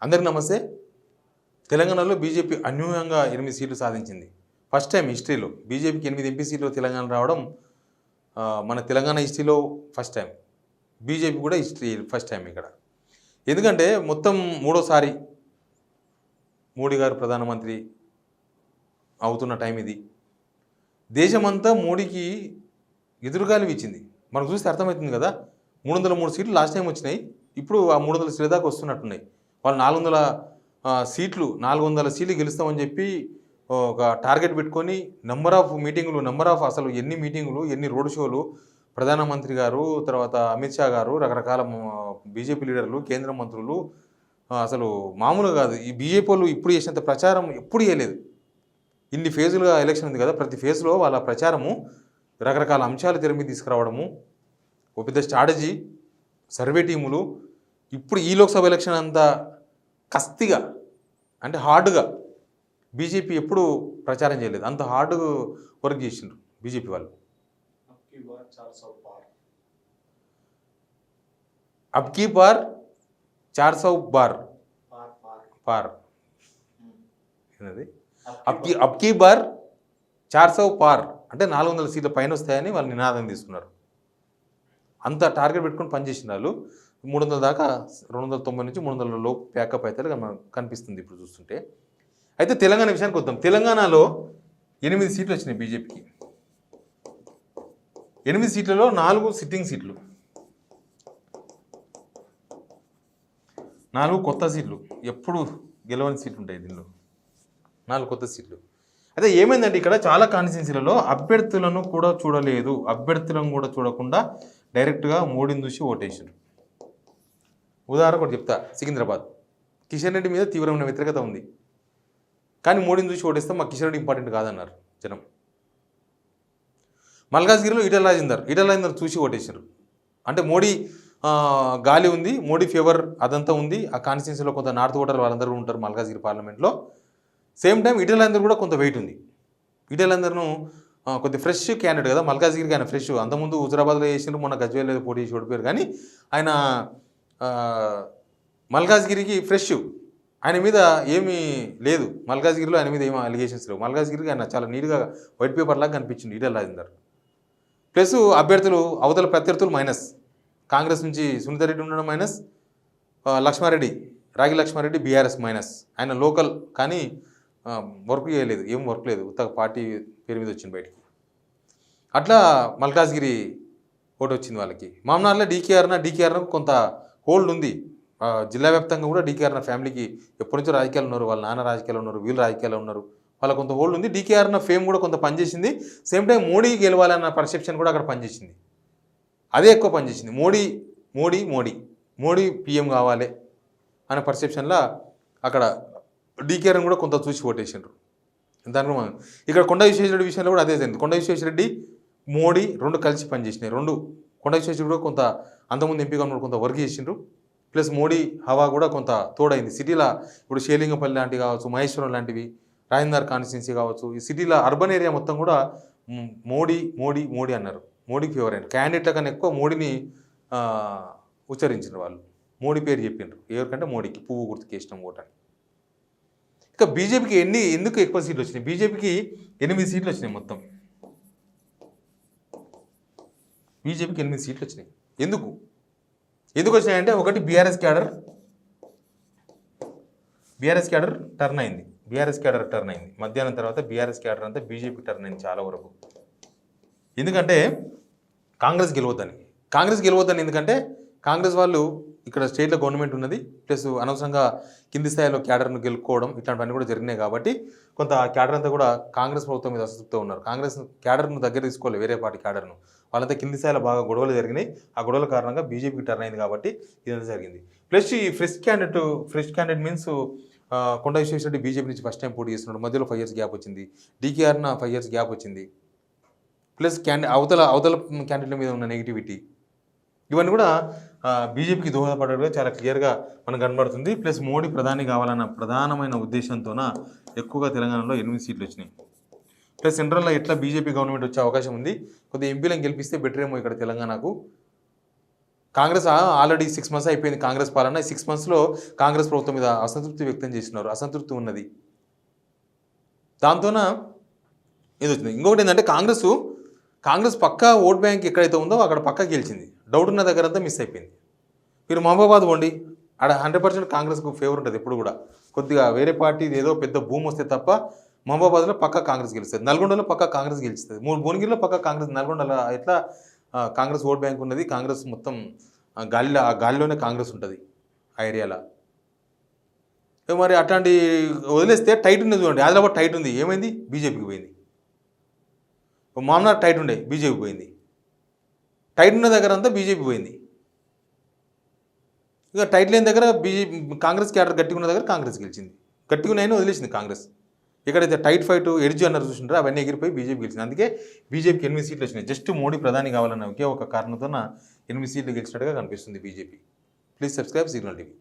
అందరికీ నమస్తే. తెలంగాణలో బీజేపీ అన్యూనంగా 8 సీట్లు సాధించింది. ఫస్ట్ టైం హిస్టరీలో బీజేపీకి 8 ఎంపీ సీట్లు తెలంగాణ రావడం మన తెలంగాణ హిస్టరీలో ఫస్ట్ టైం. బీజేపీ కూడా హిస్టరీ ఫస్ట్ టైం ఇక్కడ. ఎందుకంటే మొత్తం మూడోసారి మోడీ గారు ప్రధానమంత్రి అవుతున్న టైం ఇది. దేశమంతా మోడీకి ఎదురుగాలి వీచింది. మనకు చూస్తే అర్థమవుతుంది కదా. 303 సీట్లు లాస్ట్ టైం వచ్చినాయి. ఇప్పుడు ఆ 300 సీట్ల దాకా వస్తున్నట్టున్నాయి. వాళ్ళు 400 సీట్లు గెలుస్తామని చెప్పి ఒక టార్గెట్ పెట్టుకొని నెంబర్ ఆఫ్ మీటింగులు అసలు ఎన్ని మీటింగులు, ఎన్ని రోడ్ షోలు, ప్రధానమంత్రి గారు, తర్వాత అమిత్ షా గారు, రకరకాల బీజేపీ లీడర్లు, కేంద్ర మంత్రులు, అసలు మామూలుగా కాదు. ఈ బీజేపీ వాళ్ళు ఇప్పుడు చేసినంత ప్రచారం ఎప్పుడు చేయలేదు. ఇన్ని ఫేజులుగా ఎలక్షన్ ఉంది కదా, ప్రతి ఫేజ్లో వాళ్ళ ప్రచారము రకరకాల అంశాలు తెర మీద తీసుకురావడము, ఒక పెద్ద స్ట్రాటజీ, సర్వే టీములు. ఇప్పుడు ఈ లోక్సభ ఎలక్షన్ అంతా కస్తిగా అంటే హార్డ్గా బీజేపీ ఎప్పుడు ప్రచారం చేయలేదు. అంత హార్డ్ వర్క్ చేసిండ్రు బీజేపీ వాళ్ళు. అబ్కీ బార్ 400 బార్ పార్ ఏంటది? అబ్కీ బార్ 400 పార్ అంటే 400 సీట్ల పైన వస్తాయని వాళ్ళు నినాదం తీసుకున్నారు. అంత టార్గెట్ పెట్టుకుని పనిచేసిన వాళ్ళు 300 దాకా 290 నుంచి 300 లోపు ప్యాకప్ అయితే కనిపిస్తుంది ఇప్పుడు చూస్తుంటే. అయితే తెలంగాణ విషయానికి వద్దాం. తెలంగాణలో 8 సీట్లు వచ్చినాయి బీజేపీకి. 8 సీట్లలో 4 సిట్టింగ్ సీట్లు, 4 కొత్త సీట్లు. ఎప్పుడు గెలవని సీట్లు ఉంటాయి దీనిలో, 4 కొత్త సీట్లు. అయితే ఏమైందంటే ఇక్కడ చాలా కాన్స్టిట్యున్సీలలో అభ్యర్థులను కూడా చూడలేదు. అభ్యర్థులను కూడా చూడకుండా డైరెక్ట్గా మోడీని చూసి ఓటేసారు. ఉదాహరణ కూడా చెప్తా. సికింద్రాబాద్ కిషన్ రెడ్డి మీద తీవ్రమైన వ్యతిరేకత ఉంది, కానీ మోడీని చూసి ఓటేస్తే మా కిషన్ రెడ్డి ఇంపార్టెంట్ కాదన్నారు జనం. మల్కాజ్గిరిలో ఈటెల రాజేందర్ చూసి ఓటేశారు. అంటే మోడీ గాలి ఉంది, మోడీ ఫేవర్ అదంతా ఉంది. ఆ కాన్స్టిట్యున్సీలో కొంత నార్త్ ఓటర్లు వాళ్ళందరూ ఉంటారు మల్కాజ్గిరి పార్లమెంట్లో. సేమ్ టైం ఈటెల రాజేందర్ కూడా కొంత వెయిట్ ఉంది. ఈటెల రాజేందర్ను కొద్ది ఫ్రెష్ క్యాండిడేట్ కదా, మల్కాజ్గిరికి ఆయన ఫ్రెష్. అంతకుముందు హుజరాబాద్లో చేసిండ్రు, మొన్న గజ్వేల్ పోటీ చేసి ఓడిపోయారు. కానీ ఆయన మల్కాజ్గిరికి ఫ్రెష్. ఆయన మీద ఏమీ లేదు, మల్కాజ్గిరిలో ఆయన మీద ఏమీ అలిగేషన్స్ లేవు. మల్కాజ్గిరికి ఆయన చాలా నీట్గా వైట్ పేపర్ లాగా కనిపించింది ఈటెల రాజేందర్. ప్లస్ అభ్యర్థులు అవతల ప్రత్యర్థులు మైనస్. కాంగ్రెస్ నుంచి సునీత రెడ్డి ఉండడం మైనస్, రాగి లక్ష్మారెడ్డి బీఆర్ఎస్ మైనస్. ఆయన లోకల్ కానీ వర్క్ చేయలేదు, ఏం వర్క్ లేదు, ఉత్తగా పార్టీ పేరు మీద వచ్చింది బయటికి. అట్లా మల్కాజ్గిరి ఓటు వచ్చింది వాళ్ళకి. మామనార్లో డీకేఆర్న కొంత హోల్డ్ ఉంది. జిల్లా వ్యాప్తంగా కూడా డీకేఆర్న ఫ్యామిలీకి ఎప్పటి నుంచో రాజకీయాలు ఉన్నారు, వాళ్ళ నాన్న రాజకీయాలు ఉన్నారు, వీళ్ళు రాజకీయాలు ఉన్నారు, వాళ్ళ కొంత హోల్డ్ ఉంది. డీకేఆర్న ఫేమ్ కూడా కొంత పనిచేసింది. సేమ్ టైం మోడీ గెలవాలన్న పర్సెప్షన్ కూడా అక్కడ పనిచేసింది. అదే ఎక్కువ పనిచేసింది. మోడీ పీఎం కావాలి అనే పర్సెప్షన్లో అక్కడ డీకేఆర్ని కూడా కొంత చూసి ఓటేసిండ్రు. దాని ఇక్కడ కొండ విశ్వేశ్వరరెడ్డి విషయంలో కూడా అదే జరిగింది. కొండ విశ్వేశ్వరరెడ్డి మోడీ రెండు కలిసి పనిచేసినాయి. కొండ విశ్వేశ్వరరెడ్డి కూడా కొంత అంతకుముందు ఎంపీగా ఉన్నప్పుడు కొంత వర్క్ చేసిండ్రు. ప్లస్ మోడీ హవా కూడా కొంత తోడైంది. సిటీలో ఇప్పుడు షేలింగపల్లి లాంటివి కావచ్చు, మహేశ్వరం లాంటివి, రాజేందర్ కాన్స్టిట్యున్సీ కావచ్చు, ఈ సిటీలో అర్బన్ ఏరియా మొత్తం కూడా మోడీ అన్నారు. మోడీకి ఫేవర్ అయిన క్యాండిడేట్ల కన్నా ఎక్కువ మోడీని ఉచ్చరించిన వాళ్ళు. మోడీ పేరు చెప్పిండ్రు. ఎవరికంటే మోడీకి పువ్వు గుర్తుకి ఇష్టం ఓటని. ఇక బీజేపీకి ఎందుకు ఎక్కువ సీట్లు వచ్చినాయి? బీజేపీకి 8 సీట్లు వచ్చినాయి మొత్తం. బీజేపీకి 8 సీట్లు వచ్చినాయి. ఎందుకు వచ్చినాయంటే, ఒకటి బీఆర్ఎస్ క్యాడర్ టర్న్ అయింది. మధ్యాహ్నం తర్వాత బీఆర్ఎస్ క్యాడర్ అంతా బీజేపీ టర్న్ అయింది చాలా వరకు. ఎందుకంటే కాంగ్రెస్ గెలవద్దని. ఎందుకంటే కాంగ్రెస్ వాళ్ళు ఇక్కడ స్టేట్లో గవర్నమెంట్ ఉన్నది, ప్లస్ అనవసరంగా కింది స్థాయిలో క్యాడర్ను గెలుపుకోవడం ఇట్లాంటివన్నీ కూడా జరిగినాయి. కాబట్టి కొంత క్యాడర్ అంతా కూడా కాంగ్రెస్ ప్రభుత్వం మీద అసంతృప్తితో ఉన్నారు. కాంగ్రెస్ క్యాడర్ను దగ్గర తీసుకోలేదు, వేరే పార్టీ క్యాడర్ను. వాళ్ళంతా కింది స్థాయిలో బాగా గొడవలు జరిగినాయి. ఆ గొడవల కారణంగా బీజేపీకి టర్న్ అయింది. కాబట్టి ఇదంతా జరిగింది. ప్లస్ ఈ ఫ్రెష్ క్యాండిడేట్ మీన్స్ కొండ విశ్వేశ్వరరెడ్డి బీజేపీ నుంచి ఫస్ట్ టైం పోటీ చేస్తున్నాడు. మధ్యలో 5 years గ్యాప్ వచ్చింది. డీకేఆర్న 5 years గ్యాప్ వచ్చింది. ప్లస్ అవతల క్యాండిడేట్ల మీద ఉన్న నెగిటివిటీ, ఇవన్నీ కూడా బీజేపీకి దోహదపడేట్టుగా చాలా క్లియర్గా మనకు కనబడుతుంది. ప్లస్ మోడీ ప్రధాని కావాలన్న ప్రధానమైన ఉద్దేశంతోన ఎక్కువగా తెలంగాణలో 8 సీట్లు వచ్చినాయి. ప్లస్ సెంట్రల్లో ఎట్లా బీజేపీ గవర్నమెంట్ వచ్చే అవకాశం ఉంది. కొద్దిగా ఎంపీలను గెలిపిస్తే బెటర్ ఏమో ఇక్కడ తెలంగాణకు. కాంగ్రెస్ ఆల్రెడీ 6 మంత్స్ అయిపోయింది కాంగ్రెస్ పాలన. ఈ 6 మంత్స్లో కాంగ్రెస్ ప్రభుత్వం మీద అసంతృప్తి వ్యక్తం చేస్తున్నారు, అసంతృప్తి ఉన్నది. దాంతోన ఇది వచ్చింది. ఇంకొకటి ఏంటంటే కాంగ్రెస్ పక్కా ఓట్ బ్యాంక్ ఎక్కడైతే ఉందో అక్కడ పక్కా గెలిచింది. డౌట్ ఉన్న దగ్గర అంతా మిస్ అయిపోయింది. మీరు మహబూబాబాద్ పోండి, ఆడ 100% కాంగ్రెస్కు ఫేవర్ ఉంటుంది ఎప్పుడు కూడా. కొద్దిగా వేరే పార్టీ ఏదో పెద్ద భూమి వస్తే తప్ప మహబూబాబాద్లో పక్కా కాంగ్రెస్ గెలుస్తుంది, నల్గొండలో పక్కా కాంగ్రెస్ గెలుస్తుంది, భువనగిరిలో పక్కా కాంగ్రెస్, నల్గొండలో ఎట్లా కాంగ్రెస్ ఓట్ బ్యాంక్ ఉన్నది. కాంగ్రెస్ మొత్తం గాలిలోనే కాంగ్రెస్ ఉంటుంది ఆ ఏరియాలో. మరి అట్లాంటి వదిలేస్తే టైట్ ఉంది చూడండి. ఆదిలాబాద్ టైట్ ఉంది, ఏమైంది? బీజేపీకి పోయింది. మామనార్ టైట్ ఉండే, బీజేపీ పోయింది. టైట్ ఉన్న దగ్గర అంతా బీజేపీ పోయింది. ఇక టైట్ లేని దగ్గర కాంగ్రెస్ క్యాడర్ గట్టిగా ఉన్న దగ్గర కాంగ్రెస్ గెలిచింది. గట్టిగా ఉన్నాయని వదిలేసింది కాంగ్రెస్. ఎక్కడైతే టైట్ ఫైట్ ఎడ్జ్ అన్నారు చూసింటారో అవన్నీ ఎగిరిపోయి బీజేపీ గెలిచింది. అందుకే బీజేపీకి 8 సీట్లు వచ్చినాయి. జస్ట్ మోడీ ప్రధాని కావాలన్న ఒకే ఒక కారణంతో 8 సీట్లు గెలిచినట్టుగా కనిపిస్తుంది BJP. Please subscribe signal TV.